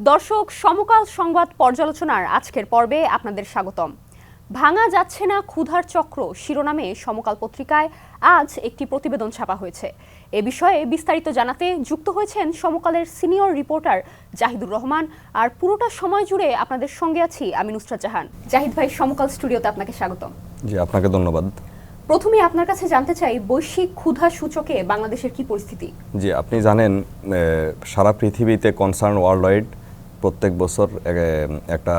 দর্শক, সমকাল সংবাদ পর্যালোচনার আজকের পর্বে আপনাদের স্বাগতম। ভাঙা যাচ্ছে না ক্ষুধার চক্র শিরোনামে সমকাল পত্রিকায় আজ একটি প্রতিবেদন ছাপা হয়েছে। এ বিষয়ে বিস্তারিত জানাতে যুক্ত হয়েছেন সমকালের সিনিয়র রিপোর্টার জাহিদুর রহমান। আর পুরোটা সময় জুড়ে আপনাদের সঙ্গে আছি আমি নুসরাত জাহান। জাহিদ ভাই, সমকাল স্টুডিওতে আপনাকে স্বাগতম। জি, আপনাকে ধন্যবাদ। প্রথমে আপনার কাছে জানতে চাই, বৈশ্বিক ক্ষুধা সূচকে বাংলাদেশের কি পরিস্থিতি? জি, আপনি জানেন সারা পৃথিবীতে কনসার্ন ওয়ার্ল্ড ওয়াইড প্রত্যেক বছর একটা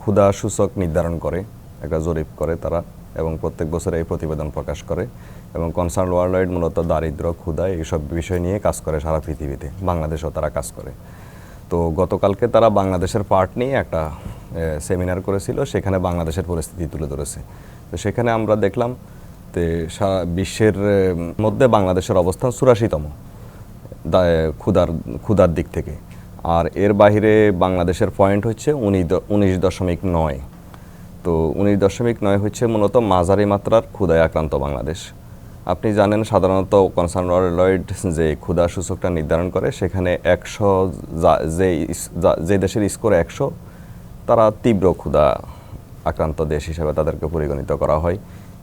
ক্ষুধা সূচক নির্ধারণ করে, একটা জরিপ করে তারা, এবং প্রত্যেক বছর এই প্রতিবেদন প্রকাশ করে। এবং কনসার্ন ওয়ার্ল্ড ওয়াইড মূলত দারিদ্র, ক্ষুধা এইসব বিষয় নিয়ে কাজ করে সারা পৃথিবীতে, বাংলাদেশেও তারা কাজ করে। তো গতকালকে তারা বাংলাদেশের পার্ট নিয়ে একটা সেমিনার করেছিল, সেখানে বাংলাদেশের পরিস্থিতি তুলে ধরেছে। তো সেখানে আমরা দেখলাম যে সারা বিশ্বের মধ্যে বাংলাদেশের অবস্থান 84তম ক্ষুধার দিক থেকে। আর এর বাইরে বাংলাদেশের পয়েন্ট হচ্ছে 19.9। তো 19.9 হচ্ছে মূলত মাঝারি মাত্রার ক্ষুধায় আক্রান্ত বাংলাদেশ। আপনি জানেন সাধারণত কনসার্ন ওয়ার্ল্ড ওয়াইড যে ক্ষুধা সূচকটা নির্ধারণ করে, সেখানে 100 যে দেশের স্কোর 100, তারা তীব্র ক্ষুধা আক্রান্ত দেশ হিসেবে তাদেরকে পরিগণিত করা হয়।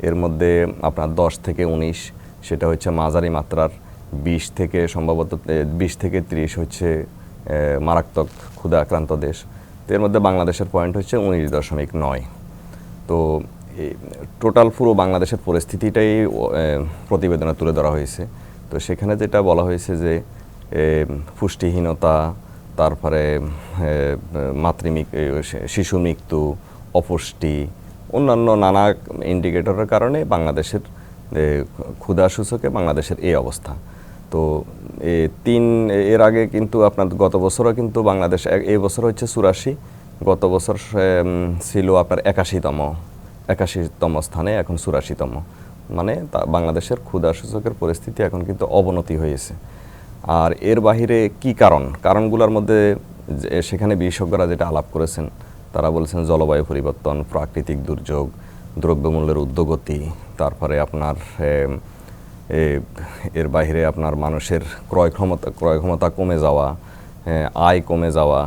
এর মধ্যে আপনার 10 থেকে 19 সেটা হচ্ছে মাঝারি মাত্রার, 20 থেকে সম্ভবত 20 থেকে 30 হচ্ছে মারাত্মক ক্ষুধা আক্রান্ত দেশ। তো এর মধ্যে বাংলাদেশের পয়েন্ট হচ্ছে 19.9। তো টোটাল পুরো বাংলাদেশের পরিস্থিতিটাই প্রতিবেদনে তুলে ধরা হয়েছে। তো সেখানে যেটা বলা হয়েছে যে পুষ্টিহীনতা, তারপরে শিশু মৃত্যু, অপুষ্টি, অন্যান্য নানা ইন্ডিকেটরের কারণে বাংলাদেশের ক্ষুধা সূচকে বাংলাদেশের এই অবস্থা। তো এর আগে কিন্তু আপনার গত বছরও কিন্তু বাংলাদেশ, এই বছর হচ্ছে 84, গত বছর ছিল আপনার 81তম স্থানে, এখন 84তম। মানে বাংলাদেশের ক্ষুধা সূচকের পরিস্থিতি এখন কিন্তু অবনতি হয়েছে। আর এর বাহিরে কি কারণগুলোর মধ্যে সেখানে বিশেষজ্ঞরা যেটা আলাপ করেছেন, তারা বলেছেন জলবায়ু পরিবর্তন, প্রাকৃতিক দুর্যোগ, দ্রব্যমূল্যের ঊর্ধ্বগতি, তারপরে আপনার এর বাইরে আপনার মানুষের ক্রয় ক্ষমতা কমে যাওয়া, আয় কমে যাওয়া,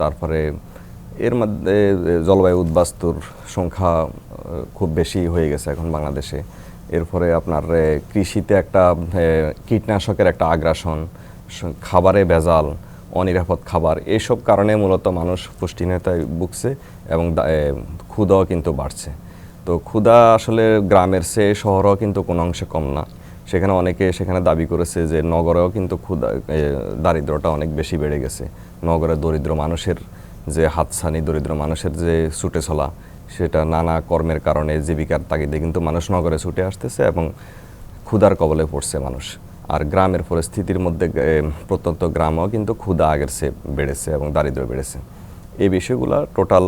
তারপরে এর মধ্যে জলবায়ু উদ্বাস্তুর সংখ্যা খুব বেশি হয়ে গেছে এখন বাংলাদেশে। এরপরে আপনার কৃষিতে একটা কীটনাশকের একটা আগ্রাসন, খাবারে ভেজাল, অনিরাপদ খাবার, এইসব কারণে মূলত মানুষ পুষ্টিহীনতায় ভুগছে এবং ক্ষুধাও কিন্তু বাড়ছে। তো ক্ষুধা আসলে গ্রামের চেয়ে শহরেও কিন্তু কোনো অংশে কম না। সেখানে দাবি করেছে যে নগরেও কিন্তু দারিদ্রটা অনেক বেশি বেড়ে গেছে। নগরে দরিদ্র মানুষের যে হাতছানি, দরিদ্র মানুষের যে ছুটে চলা, সেটা নানা কর্মের কারণে, জীবিকার তাগিদে কিন্তু মানুষ নগরে ছুটে আসতেছে এবং ক্ষুধার কবলে পড়ছে মানুষ। আর গ্রামের পরিস্থিতির মধ্যে প্রত্যন্ত গ্রামেও কিন্তু ক্ষুধা আগের চেয়ে বেড়েছে এবং দারিদ্র বেড়েছে। এই বিষয়গুলো টোটাল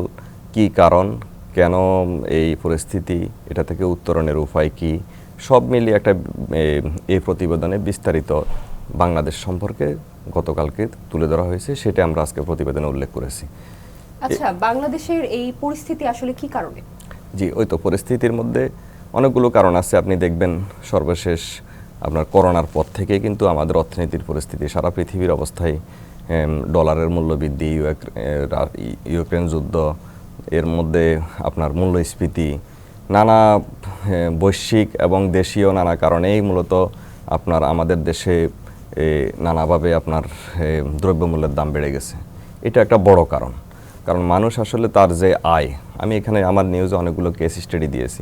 কি কারণ, কেন এই পরিস্থিতি, এটা থেকে উত্তরণের উপায় কি, সব মিলিয়ে একটা এই প্রতিবেদনে বিস্তারিত বাংলাদেশ সম্পর্কে গতকালকে তুলে ধরা হয়েছে, সেটা আমরা আজকে প্রতিবেদনে উল্লেখ করেছি। আচ্ছা, বাংলাদেশের এই পরিস্থিতি আসলে কি কারণে? জি, ওই তো পরিস্থিতির মধ্যে অনেকগুলো কারণ আছে। আপনি দেখবেন সর্বশেষ আপনার করোনার পর থেকে কিন্তু আমাদের অর্থনীতির পরিস্থিতি, সারা পৃথিবীর অবস্থায় ডলারের মূল্য বৃদ্ধি, ইউক্রেন যুদ্ধ, এর মধ্যে আপনার মূল্যস্ফীতি, নানা বৈশ্বিক এবং দেশীয় নানা কারণেই মূলত আপনার আমাদের দেশে নানাভাবে আপনার দ্রব্যমূল্যের দাম বেড়ে গেছে। এটা একটা বড় কারণ মানুষ আসলে তার যে আয়, আমি এখানে আমার নিউজে অনেকগুলো কেস স্টাডি দিয়েছি,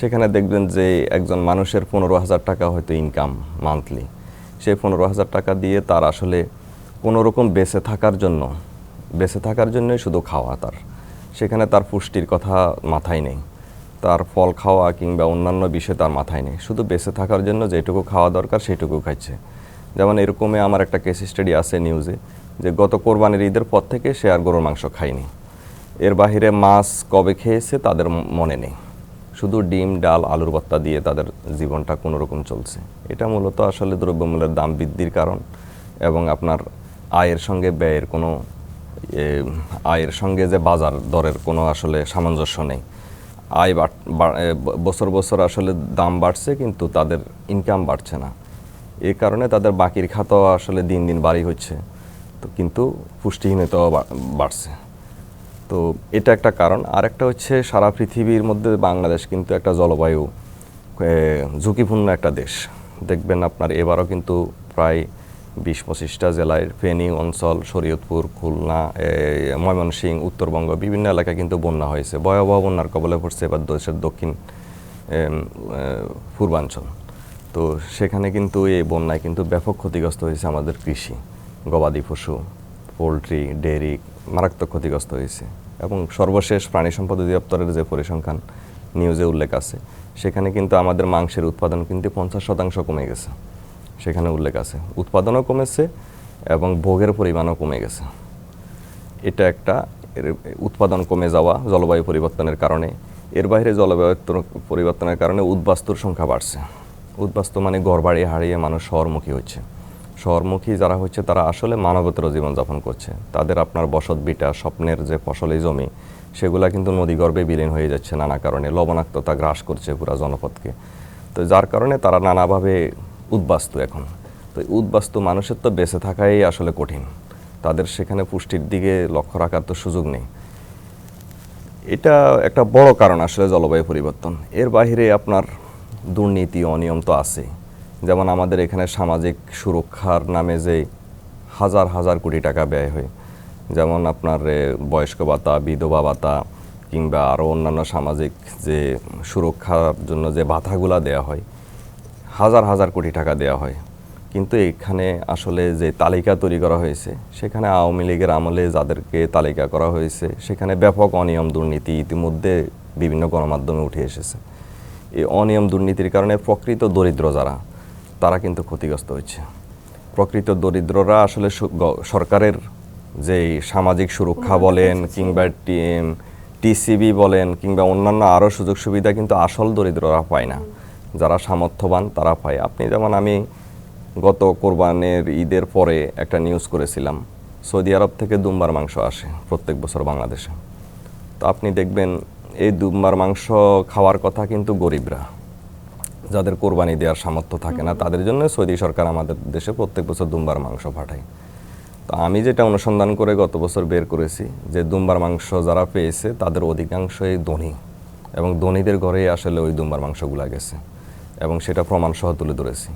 সেখানে দেখবেন যে একজন মানুষের 15,000 টাকা হয়তো ইনকাম মান্থলি, সেই 15,000 টাকা দিয়ে তার আসলে কোনো রকম বেঁচে থাকার জন্যই শুধু খাওয়া, সেখানে তার পুষ্টির কথা মাথায় নেই, তার ফল খাওয়া কিংবা অন্যান্য বিষয় তার মাথায় নেই, শুধু বেঁচে থাকার জন্য যেটুকু খাওয়া দরকার সেইটুকু খাচ্ছে। যেমন এরকমই আমার একটা কেস স্টাডি আছে নিউজে, যে গত কোরবানির ঈদের পর থেকে সে আর গরুর মাংস খায়নি। এর বাহিরে মাছ কবে খেয়েছে তাদের মনে নেই, শুধু ডিম, ডাল, আলুর ভর্তা দিয়ে তাদের জীবনটা কোনো রকম চলছে। এটা মূলত আসলে দ্রব্যমূল্যের দাম বৃদ্ধির কারণ এবং আপনার আয়ের সঙ্গে ব্যয়ের আয়ের সঙ্গে যে বাজার দরের কোনো আসলে সামঞ্জস্য নেই। আয় বছর বছর আসলে দাম বাড়ছে কিন্তু তাদের ইনকাম বাড়ছে না, এই কারণে তাদের বাকির খাতও আসলে দিন দিন বাড়ি হচ্ছে। তো কিন্তু পুষ্টিহীনতাও বাড়ছে। তো এটা একটা কারণ। আর একটা হচ্ছে সারা পৃথিবীর মধ্যে বাংলাদেশ কিন্তু একটা জলবায়ু ঝুঁকিপূর্ণ একটা দেশ। দেখবেন আপনার এবারও কিন্তু প্রায় 20-25টা জেলায় ফেনী অঞ্চল, শরীয়তপুর, খুলনা, ময়মনসিংহ, উত্তরবঙ্গ বিভিন্ন এলাকায় কিন্তু বন্যা হয়েছে। ভয়াবহ বন্যার কবলে পড়ছে এবার দেশের দক্ষিণ পূর্বাঞ্চল। তো সেখানে কিন্তু এই বন্যায় কিন্তু ব্যাপক ক্ষতিগ্রস্ত হয়েছে আমাদের কৃষি, গবাদি পশু, পোলট্রি, ডেয়ারি মারাত্মক ক্ষতিগ্রস্ত হয়েছে। এবং সর্বশেষ প্রাণী সম্পদ অধিদপ্তরের যে পরিসংখ্যান নিউজে উল্লেখ আছে, সেখানে কিন্তু আমাদের মাংসের উৎপাদন কিন্তু 50% কমে গেছে। সেখানে উল্লেখ আছে উৎপাদনও কমেছে এবং ভোগের পরিমাণও কমে গেছে। এটা একটা উৎপাদন কমে যাওয়া জলবায়ু পরিবর্তনের কারণে। এর বাইরে জলবায়ু পরিবর্তনের কারণে উদ্বাস্তুর সংখ্যা বাড়ছে। উদ্বাস্তু মানে ঘরবাড়ি হারিয়ে মানুষ শহরমুখী হচ্ছে। শহরমুখী যারা হচ্ছে তারা আসলে মানবেতর জীবনযাপন করছে। তাদের আপনার বসত বিটা, স্বপ্নের যে ফসলি জমি, সেগুলা কিন্তু নদীগর্ভে বিলীন হয়ে যাচ্ছে নানা কারণে। লবণাক্ততা গ্রাস করছে পুরা জনপদকে। তো যার কারণে তারা নানাভাবে উদ্বাস্তু এখন। তো উদ্বাস্তু মানুষের তো বেঁচে থাকাই আসলে কঠিন। তাদের সেখানে পুষ্টির দিকে লক্ষ্য রাখার তো সুযোগ নেই। এটা একটা বড় কারণ আসলে জলবায়ু পরিবর্তন। এর বাইরে আপনার দুর্নীতি, অনিয়ম তো আছে। যেমন আমাদের এখানে সামাজিক সুরক্ষার নামে যে হাজার হাজার কোটি টাকা ব্যয় হয়, যেমন আপনার বয়স্ক ভাতা, বিধবা ভাতা কিংবা আরও অন্যান্য সামাজিক যে সুরক্ষার জন্য যে ভাতাগুলা দেওয়া হয়, হাজার হাজার কোটি টাকা দেওয়া হয়। কিন্তু এখানে আসলে যে তালিকা তৈরি করা হয়েছে, সেখানে আওয়ামী লীগের আমলে যাদেরকে তালিকা করা হয়েছে, সেখানে ব্যাপক অনিয়ম দুর্নীতি ইতিমধ্যে বিভিন্ন গণমাধ্যমে উঠে এসেছে। এই অনিয়ম দুর্নীতির কারণে প্রকৃত দরিদ্র যারা, তারা কিন্তু ক্ষতিগ্রস্ত হচ্ছে। প্রকৃত দরিদ্ররা আসলে সরকারের যে সামাজিক সুরক্ষা বলেন কিংবা টিসিবি বলেন কিংবা অন্যান্য আরও সুযোগ সুবিধা কিন্তু আসল দরিদ্ররা পায় না। যারা সামর্থ্যবান তারা পায়। আপনি যেমন আমি গত কোরবানির ঈদের পরে একটা নিউজ করেছিলাম, সৌদি আরব থেকে দুম্বার মাংস আসে প্রত্যেক বছর বাংলাদেশে। তো আপনি দেখবেন এই দুম্বার মাংস খাওয়ার কথা কিন্তু গরিবরা, যাদের কোরবানি দেওয়ার সামর্থ্য থাকে না, তাদের জন্য সৌদি সরকার আমাদের দেশে প্রত্যেক বছর দুম্বার মাংস পাঠায়। তো আমি যেটা অনুসন্ধান করে গত বছর বের করেছি যে দুম্বার মাংস যারা পেয়েছে তাদের অধিকাংশই ধনী, এবং ধনীদের ঘরেই আসলে ওই দুম্বার মাংসগুলা গেছে, এবং সেটা প্রমাণ সহ তুলে ধরেছি।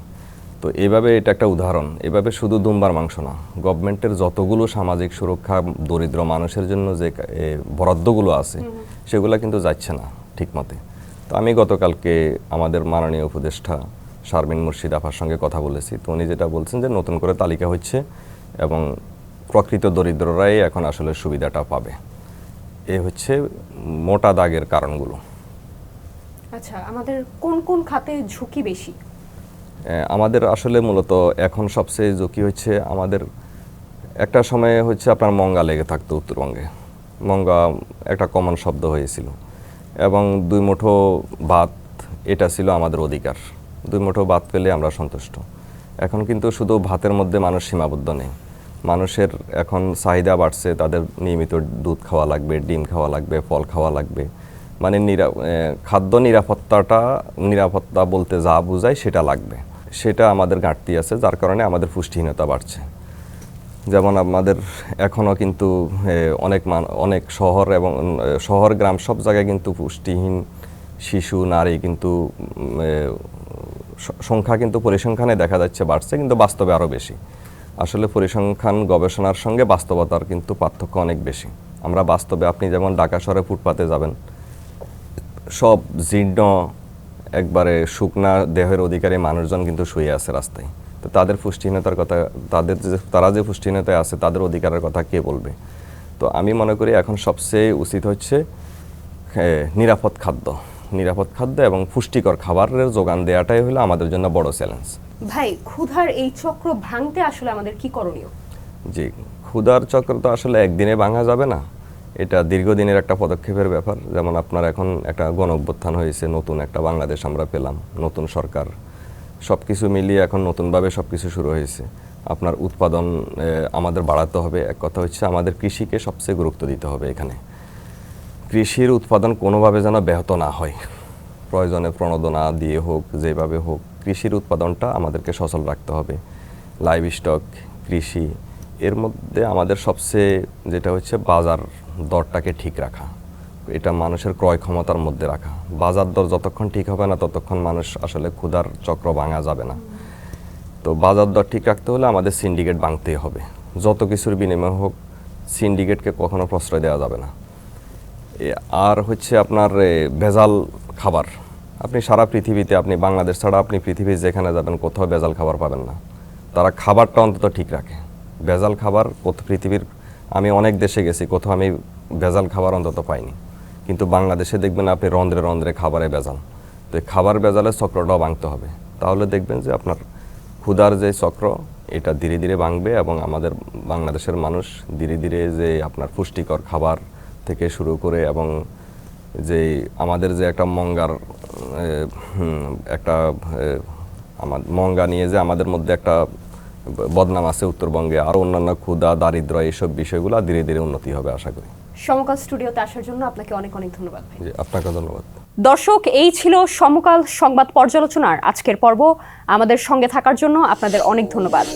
তো এইভাবে এটা একটা উদাহরণ। এভাবে শুধু দুম্বার মাংস না, গভর্নমেন্টের যতগুলো সামাজিক সুরক্ষা দরিদ্র মানুষের জন্য যে বরাদ্দগুলো আছে, সেগুলো কিন্তু যাচ্ছে না ঠিকমতে। তো আমি গতকালকে আমাদের মাননীয় উপদেষ্টা শারমিন মুর্শিদ আপার সঙ্গে কথা বলেছি। তো উনি যেটা বলছেন যে নতুন করে তালিকা হচ্ছে এবং প্রকৃত দরিদ্ররাই এখন আসলে সুবিধাটা পাবে। এ হচ্ছে মোটা দাগের কারণগুলো। আচ্ছা, আমাদের কোন কোন খাতে ঝুঁকি বেশি? আমাদের আসলে মূলত এখন সবচেয়ে ঝুঁকি হচ্ছে আমাদের একটা সময় হচ্ছে আপনার মঙ্গা লেগে থাকতো উত্তরবঙ্গে। মঙ্গা একটা কমন শব্দ হয়েছিল, এবং 2 মুঠো ভাত এটা ছিল আমাদের অধিকার। 2 মুঠো ভাত পেলে আমরা সন্তুষ্ট। এখন কিন্তু শুধু ভাতের মধ্যে মানুষ সীমাবদ্ধ নেই। মানুষের এখন চাহিদা বাড়ছে, তাদের নিয়মিত দুধ খাওয়া লাগবে, ডিম খাওয়া লাগবে, ফল খাওয়া লাগবে। মানে খাদ্য নিরাপত্তা বলতে যা বোঝায় সেটা লাগবে, সেটা আমাদের ঘাটতি আছে, যার কারণে আমাদের পুষ্টিহীনতা বাড়ছে। যেমন আমাদের এখনও কিন্তু অনেক শহর এবং শহর গ্রাম সব জায়গায় কিন্তু পুষ্টিহীন শিশু, নারী কিন্তু সংখ্যা কিন্তু পরিসংখ্যানে দেখা যাচ্ছে বাড়ছে, কিন্তু বাস্তবে আরও বেশি। আসলে পরিসংখ্যান গবেষণার সঙ্গে বাস্তবতার কিন্তু পার্থক্য অনেক বেশি। আমরা বাস্তবে আপনি যেমন ঢাকা শহরে ফুটপাতে যাবেন, সব জীর্ণ একবারে শুকনা দেহের অধিকারী মানুষজন কিন্তু শুয়ে আছে রাস্তায়। তো তাদের পুষ্টিহীনতার কথা, তারা যে পুষ্টিহীনতায় আছে তাদের অধিকারের কথা কে বলবে? তো আমি মনে করি এখন সবচেয়ে উচিত হচ্ছে নিরাপদ খাদ্য এবং পুষ্টিকর খাবারের যোগান দেওয়াটাই হলো আমাদের জন্য বড় চ্যালেঞ্জ। ভাই, ক্ষুধার এই চক্র ভাঙতে আসলে আমাদের কি করণীয়? জি, ক্ষুধার চক্র তো আসলে একদিনে ভাঙা যাবে না, এটা দীর্ঘদিনের একটা পদক্ষেপের ব্যাপার। যেমন আপনার এখন একটা গণ অভ্যুত্থান হয়েছে, নতুন একটা বাংলাদেশ আমরা পেলাম, নতুন সরকার, সব কিছু মিলিয়ে এখন নতুনভাবে সব কিছু শুরু হয়েছে। আপনার উৎপাদন আমাদের বাড়াতে হবে। এক কথা হচ্ছে আমাদের কৃষিকে সবচেয়ে গুরুত্ব দিতে হবে। এখানে কৃষির উৎপাদন কোনোভাবে যেন ব্যাহত না হয়, প্রয়োজনে প্রণোদনা দিয়ে হোক, যেভাবে হোক কৃষির উৎপাদনটা আমাদেরকে সচল রাখতে হবে। লাইভ স্টক, কৃষি, এর মধ্যে আমাদের সবচেয়ে যেটা হচ্ছে বাজার দরটাকে ঠিক রাখা, এটা মানুষের ক্রয় ক্ষমতার মধ্যে রাখা। বাজার দর যতক্ষণ ঠিক হবে না ততক্ষণ মানুষ আসলে ক্ষুধার চক্র ভাঙা যাবে না। তো বাজার দর ঠিক রাখতে হলে আমাদের সিন্ডিকেট ভাঙতেই হবে। যত কিছুর বিনিময় হোক, সিন্ডিকেটকে কখনো প্রশ্রয় দেওয়া যাবে না। আর হচ্ছে আপনার ভেজাল খাবার, আপনি সারা পৃথিবীতে, আপনি বাংলাদেশ ছাড়া আপনি পৃথিবীর যেখানে যাবেন কোথাও ভেজাল খাবার পাবেন না। তারা খাবারটা অন্তত ঠিক রাখে। ভেজাল খাবার পৃথিবীর আমি অনেক দেশে গেছি, কোথাও আমি ভেজাল খাবার অন্তত পাইনি। কিন্তু বাংলাদেশে দেখবেন আপনি রন্ধ্রে রন্ধ্রে খাবারে ভেজাল। তো এই খাবার ভেজালের চক্রটাও ভাঙতে হবে, তাহলে দেখবেন যে আপনার ক্ষুধার যে চক্র এটা ধীরে ধীরে ভাঙবে এবং আমাদের বাংলাদেশের মানুষ ধীরে ধীরে যে আপনার পুষ্টিকর খাবার থেকে শুরু করে এবং যে আমাদের যে একটা মঙ্গা নিয়ে যে আমাদের মধ্যে একটা বদনাম আছে উত্তরবঙ্গে, আরও অন্যান্য ক্ষুধা দারিদ্র্য এইসব বিষয়গুলো ধীরে ধীরে উন্নতি হবে আশা করি। সমকাল স্টুডিওতে আসার জন্য আপনাকে অনেক অনেক ধন্যবাদ ভাই। আপনাকে ধন্যবাদ। দর্শক, এই ছিল সমকাল সংবাদ পর্যালোচনার আজকের পর্ব। আমাদের সঙ্গে থাকার জন্য আপনাদের অনেক ধন্যবাদ।